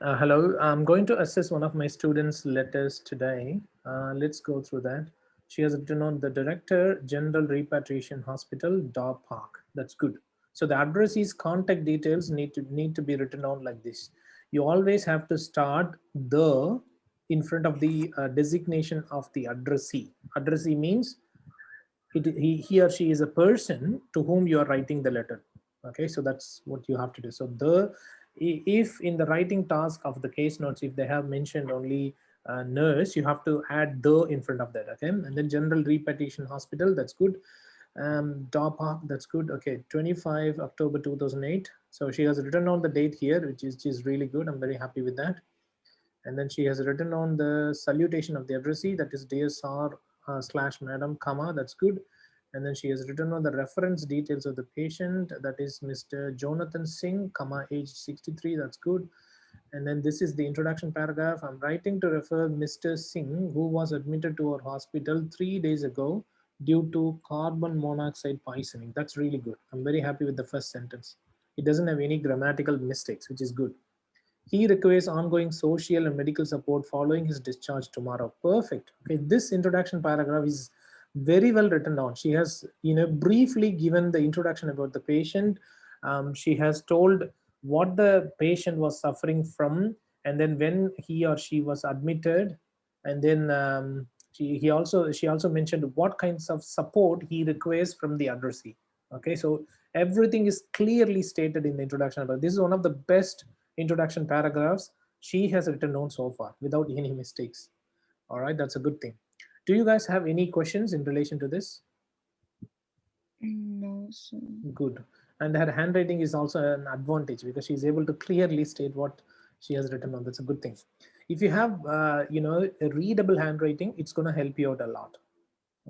Hello, I'm going to assess one of my students' letters today. Let's go through that. She has written on the Director, General Repatriation Hospital, Daw Park. That's good. So the addressee's contact details need to be written on like this. You always have to start the in front of the designation of the addressee. Addressee means he or she is a person to whom you are writing the letter. Okay, so that's what you have to do. So if in the writing task of the case notes, if they have mentioned only nurse, you have to add the in front of that. Okay, and then General Repetition Hospital, that's good. Daw Park, that's good. Okay, 25 October 2008. So she has written on the date here, which is really good. I'm very happy with that. And then she has written on the salutation of the addressee, that is dear sir slash madam, comma, that's good. And then she has written on the reference details of the patient, that is Mr. Jonathan Singh, comma, age 63, that's good. And then this is the introduction paragraph. I'm writing to refer Mr. Singh, who was admitted to our hospital 3 days ago due to carbon monoxide poisoning. That's really good. I'm very happy with the first sentence. It doesn't have any grammatical mistakes, which is good. He requires ongoing social and medical support following his discharge tomorrow. Perfect. Okay, this introduction paragraph is very well written down. She has, briefly given the introduction about the patient. She has told what the patient was suffering from, and then when he or she was admitted, and then she also mentioned what kinds of support he requires from the addressee. Okay, so everything is clearly stated in the introduction. But this is one of the best introduction paragraphs she has written down so far without any mistakes. All right, that's a good thing. Do you guys have any questions in relation to this? No, sir. Good. And her handwriting is also an advantage because she's able to clearly state what she has written on. That's a good thing. If you have, a readable handwriting, it's going to help you out a lot.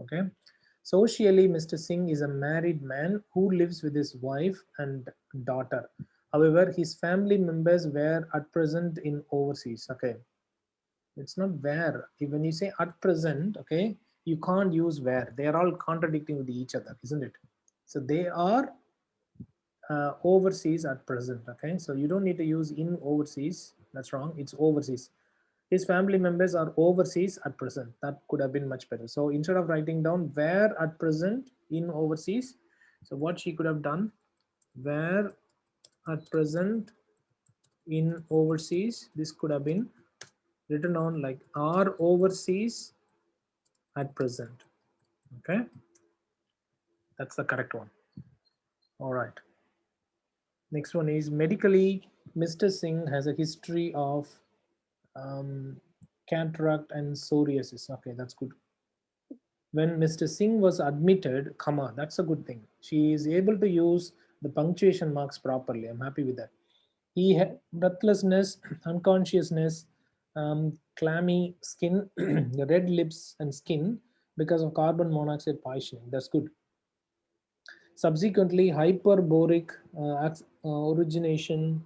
Okay. Socially, Mr. Singh is a married man who lives with his wife and daughter. However, his family members were at present in overseas. Okay, it's not where. When you say at present, okay, you can't use where. They are all contradicting with each other, isn't it? So they are overseas at present. Okay, so you don't need to use in overseas. That's wrong. It's overseas. His family members are overseas at present. That could have been much better. So instead of writing down where at present in overseas, so what she could have done, where at present in overseas, this could have been written on like are overseas at present. Okay, that's the correct one. All right. Next one is medically, Mr. Singh has a history of um, cataract and psoriasis. Okay, that's good. When Mr. Singh was admitted, comma, that's a good thing. She is able to use the punctuation marks properly. I'm happy with that. He had breathlessness, unconsciousness, clammy skin, red lips and skin because of carbon monoxide poisoning. That's good. Subsequently, hyperboric origination,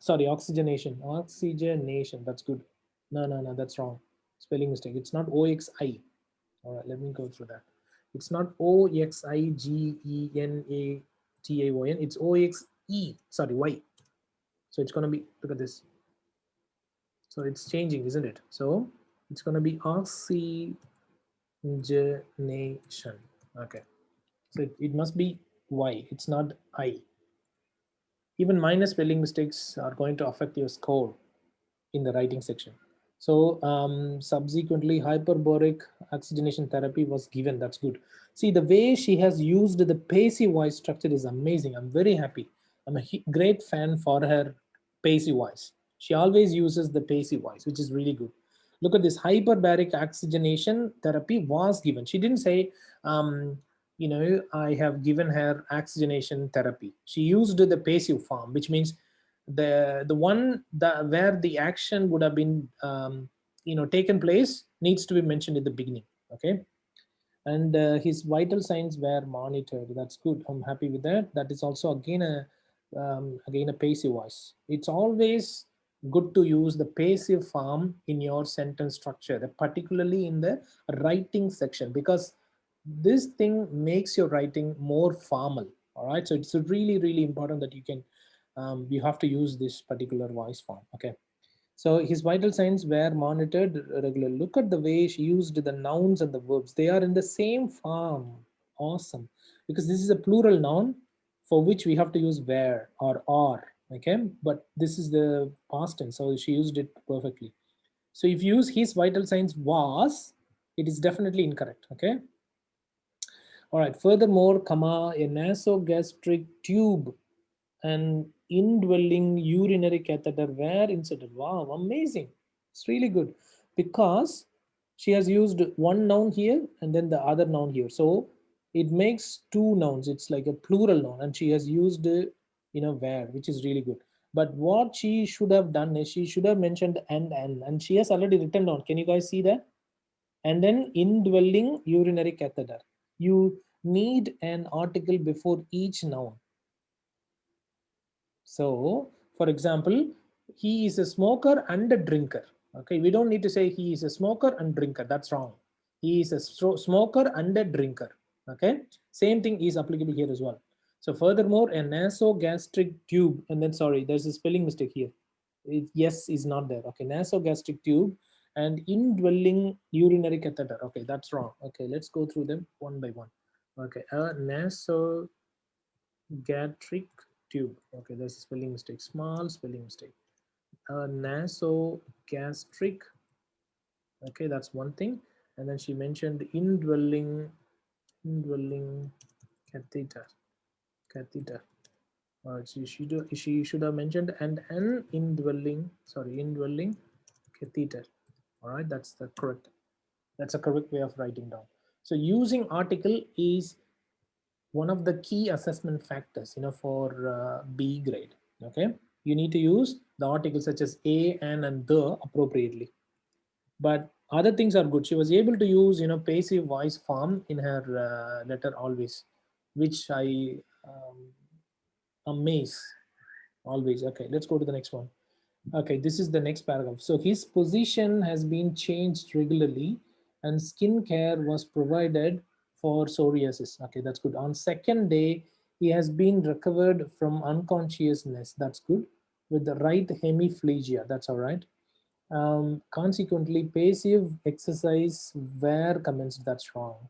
sorry, oxygenation. That's good. No, that's wrong. Spelling mistake. It's not OXI. All right, let me go through that. It's not OXIGENATION. It's OXE. Sorry, Y. So it's going to be, look at this. So it's changing, isn't it? So it's going to be oxygenation. Okay. So it must be Y. It's not I. Even minor spelling mistakes are going to affect your score in the writing section. So subsequently, hyperbaric oxygenation therapy was given. That's good. See, the way she has used the passive voice structure is amazing. I'm very happy. I'm a great fan for her passive voice. She always uses the passive voice, which is really good. Look at this, hyperbaric oxygenation therapy was given. She didn't say, I have given her oxygenation therapy. She used the passive form, which means the one that where the action would have been taken place needs to be mentioned in the beginning. Okay, and his vital signs were monitored. That's good. I'm happy with that. That is also again a passive voice. It's always good to use the passive form in your sentence structure, particularly in the writing section, because this thing makes your writing more formal. All right, so it's really important that you have to use this particular voice form. Okay, So his vital signs were monitored regularly. Look at the way she used the nouns and the verbs. They are in the same form. Awesome. Because this is a plural noun for which we have to use were or are. Okay. But this is the past tense. So she used it perfectly. So if you use his vital signs was, it is definitely incorrect. Okay. All right. Furthermore, comma, a nasogastric tube and indwelling urinary catheter were inserted. Wow, amazing. It's really good because she has used one noun here and then the other noun here. So it makes two nouns. It's like a plural noun, and she has used where, which is really good. But what she should have done is she should have mentioned and she has already written down. Can you guys see that? And then indwelling urinary catheter. You need an article before each noun. So, for example, he is a smoker and a drinker. Okay, we don't need to say he is a smoker and drinker. That's wrong. He is a smoker and a drinker. Okay, same thing is applicable here as well. So, furthermore, a nasogastric tube, and then sorry, there's a spelling mistake here. Yes is not there. Okay, nasogastric tube and indwelling urinary catheter. Okay, that's wrong. Okay, let's go through them one by one. Okay, a nasogastric tube. Okay, there's a spelling mistake, small spelling mistake. Nasogastric. Okay, that's one thing. And then she mentioned indwelling catheter. Catheter. She should have mentioned and an indwelling. Sorry, indwelling catheter. All right, that's the correct. That's a correct way of writing down. So using article is one of the key assessment factors for B grade. Okay, you need to use the articles such as a, an, and the appropriately, but other things are good. She was able to use passive voice form in her letter always, which I amaze always. Okay, let's go to the next one. Okay, this is the next paragraph. So his position has been changed regularly and skin care was provided for psoriasis. Okay, that's good. On second day, he has been recovered from unconsciousness. That's good. With the right hemiplegia. That's all right. Consequently, passive exercise were commenced. That's wrong.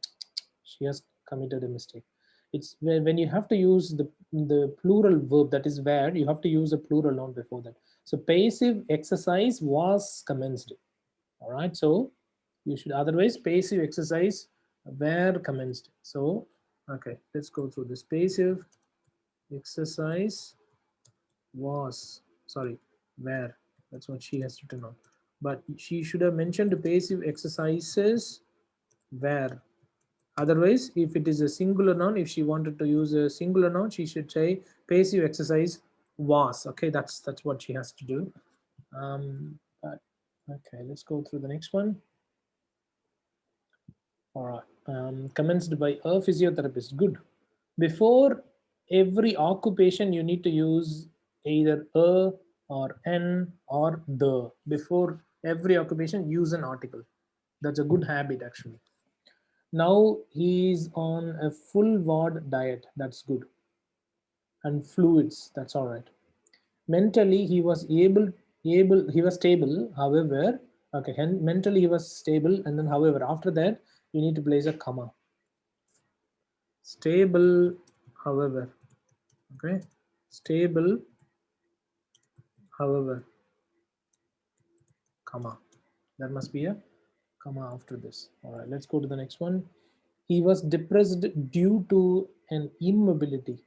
She has committed a mistake. It's when you have to use the plural verb, that is where you have to use a plural noun before that. So passive exercise was commenced. All right. So you should, otherwise passive exercise were commenced. So okay, let's go through this. Passive exercise was, sorry, where, that's what she has written on, but she should have mentioned passive exercises were. Otherwise, if it is a singular noun, if she wanted to use a singular noun, she should say passive exercise was. Okay, that's what she has to do. But okay, let's go through the next one. All right, commenced by a physiotherapist. Good. Before every occupation, you need to use either a or an or the. Before every occupation, use an article. That's a good habit actually. Now he's on a full ward diet. That's good. And fluids. That's all right. Mentally, he was stable. However, okay, mentally he was stable, and then however after that you need to place a comma. Stable, however. Okay, stable, however, comma. There must be a comma after this. All right, let's go to the next one. He was depressed due to an immobility.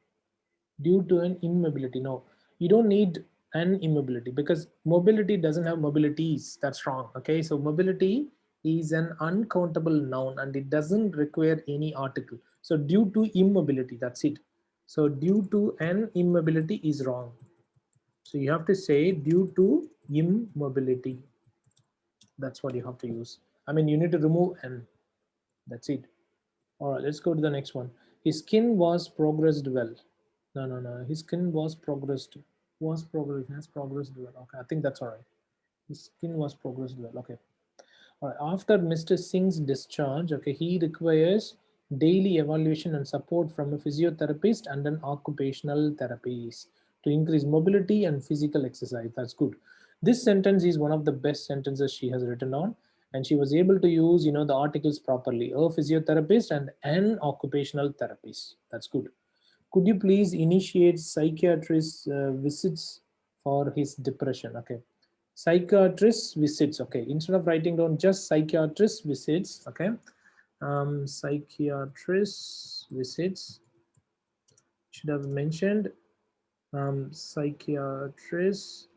Due to an immobility. No, you don't need an immobility because mobility doesn't have mobilities. That's wrong. Okay, so mobility is an uncountable noun and it doesn't require any article. So due to immobility, that's it. So due to an immobility is wrong. So you have to say due to immobility. That's what you have to use. I mean, you need to remove n. That's it. All right, let's go to the next one. His skin was progressed well. No, no, no. His skin was progressed. Was progressed. Has progressed well. Okay, I think that's all right. His skin was progressed well. Okay. All right. After Mr. Singh's discharge, okay, he requires daily evaluation and support from a physiotherapist and an occupational therapist to increase mobility and physical exercise. That's good. This sentence is one of the best sentences she has written on, and she was able to use the articles properly. A physiotherapist and an occupational therapist. That's good. Could you please initiate psychiatrist visits for his depression? Okay. Psychiatrist visits. Okay. Instead of writing down just psychiatrist visits, okay. Psychiatrist visits should have mentioned psychiatrist,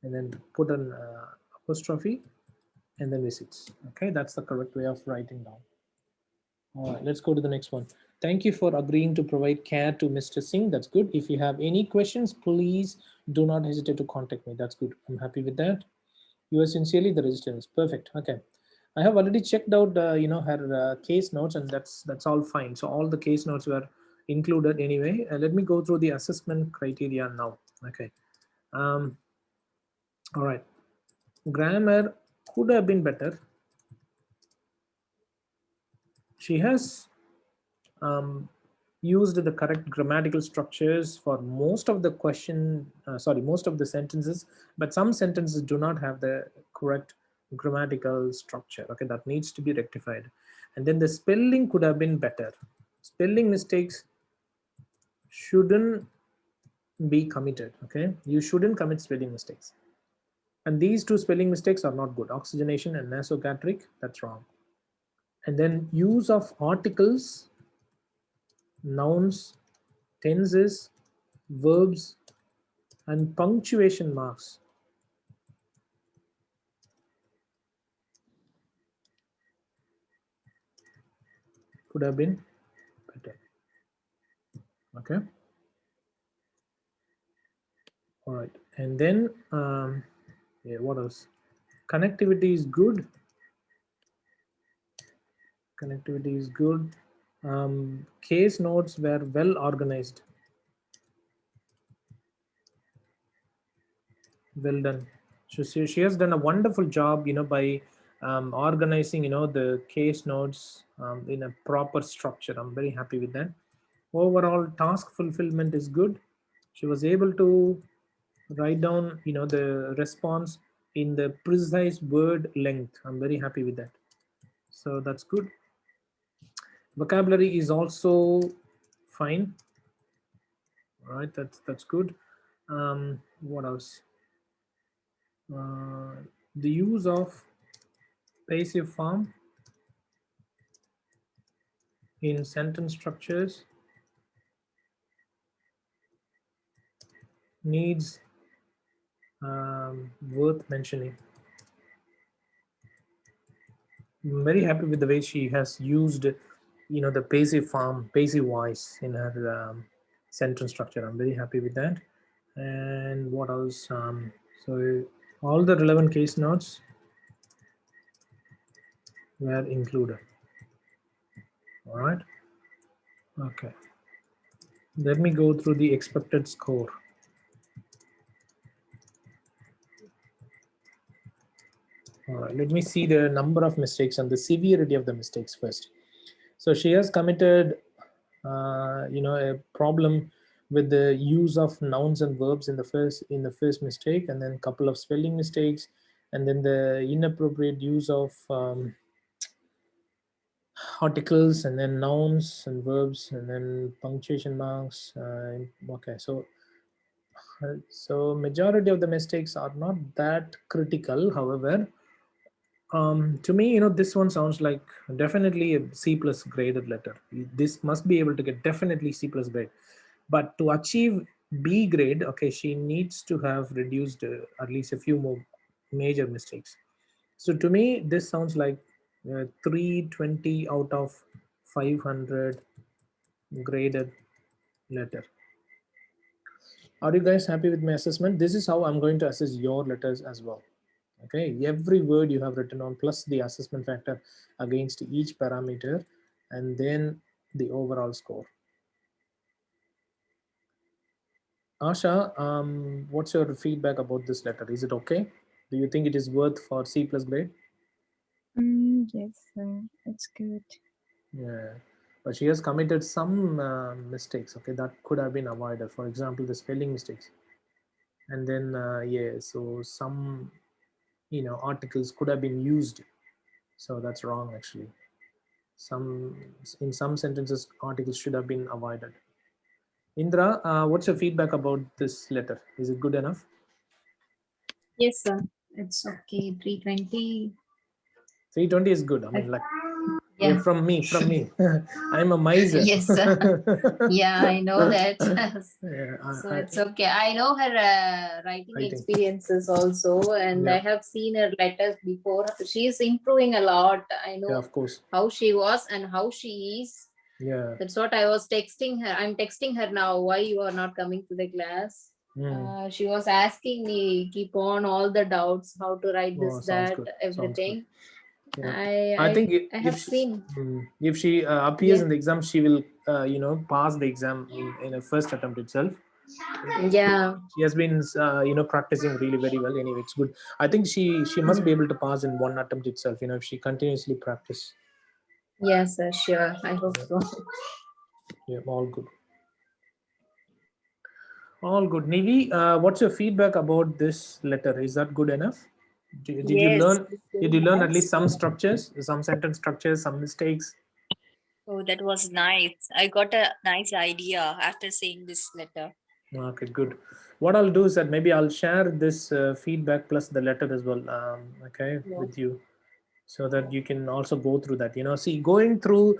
and then put an apostrophe and then visits. Okay, that's the correct way of writing down. All right, let's go to the next one. Thank you for agreeing to provide care to Mr. Singh. That's good. If you have any questions, please do not hesitate to contact me. That's good. I'm happy with that. You are sincerely the resistance. Perfect. Okay. I have already checked out, her case notes, and that's all fine. So all the case notes were included anyway. Let me go through the assessment criteria now. Okay. Um, all right. Grammar could have been better. She has um, used the correct grammatical structures for most of the most of the sentences, but some sentences do not have the correct grammatical structure. Okay, that needs to be rectified. And then the spelling could have been better. Spelling mistakes shouldn't be committed. Okay, you shouldn't commit spelling mistakes. And these two spelling mistakes are not good. Oxygenation and nasogastric, that's wrong. And then use of articles, nouns, tenses, verbs, and punctuation marks could have been better. Okay. All right. And then, yeah, what else? Connectivity is good. Connectivity is good. Case notes were well organized. Well done. So she has done a wonderful job, by organizing, the case notes in a proper structure. I'm very happy with that. Overall task fulfillment is good. She was able to write down, the response in the precise word length. I'm very happy with that. So that's good. Vocabulary is also fine. All right, that's good. What else? The use of passive form in sentence structures needs worth mentioning. I'm very happy with the way she has used, the passive form, passive voice in her sentence structure. I'm very happy with that. And what else? So all the relevant case notes were included. All right. Okay. Let me go through the expected score. All right. Let me see the number of mistakes and the severity of the mistakes first. So she has committed, a problem with the use of nouns and verbs in the first mistake, and then a couple of spelling mistakes, and then the inappropriate use of articles, and then nouns and verbs, and then punctuation marks. Okay, so majority of the mistakes are not that critical. However, to me, this one sounds like definitely a C plus graded letter. This must be able to get definitely C plus grade. But to achieve B grade, okay, she needs to have reduced at least a few more major mistakes. So to me, this sounds like 320 out of 500 graded letter. Are you guys happy with my assessment? This is how I'm going to assess your letters as well. Okay, every word you have written on plus the assessment factor against each parameter, and then the overall score. Asha, what's your feedback about this letter? Is it okay? Do you think it is worth for C plus grade? Yes, it's good. Yeah, but she has committed some mistakes. Okay, that could have been avoided. For example, the spelling mistakes. And then yeah, so some articles could have been used, so that's wrong actually. Some In some sentences articles should have been avoided. Indra, what's your feedback about this letter? Is it good enough? Yes, sir. It's okay. 320. 320 is good. I mean, like, yeah, Yeah. from me. I'm a miser. Yes, sir. Yeah, I know that. Yeah, So I it's okay. I know her writing I think, experiences also, and yeah, I have seen her letters before. She is improving a lot. I yeah, know of course, how she was and how she is. yeah. That's what I was texting her. I'm texting her now. Why you are not coming to the class? Mm. She was asking me, keep on all the doubts, how to write Oh, this, sounds that, good. Sounds good. everything. Yeah, I I think I I if have she, seen. if she appears Yeah, in the exam, she will pass the exam in a first attempt itself. yeah, She has been practicing really very well. Anyway, it's good. I think she must be able to pass in one attempt itself. If she continuously practice. yes, sure. I hope Yeah, so. yeah, all good. All good. Nivi, what's your feedback about this letter? Is that good enough? Did you Yes, learn? it's Did very you learn at least nice. some structures, some sentence structures, some mistakes? Oh, that was nice. I got a nice idea after seeing this letter. Okay, good. What I'll do is that maybe I'll share this feedback plus the letter as well, okay, Yeah. with you, so that you can also go through that. See, going through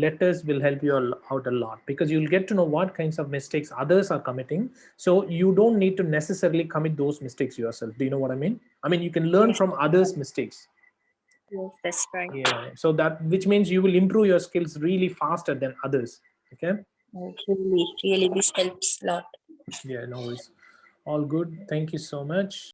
letters will help you out a lot, because you'll get to know what kinds of mistakes others are committing. So you don't need to necessarily commit those mistakes yourself. Do you know what I mean? I mean, you can learn Yes, from others' mistakes. yes, that's right. Yeah. So that, which means you will improve your skills really faster than others. Okay. Really, really, this helps a lot. Yeah. No worries. All good. Thank you so much.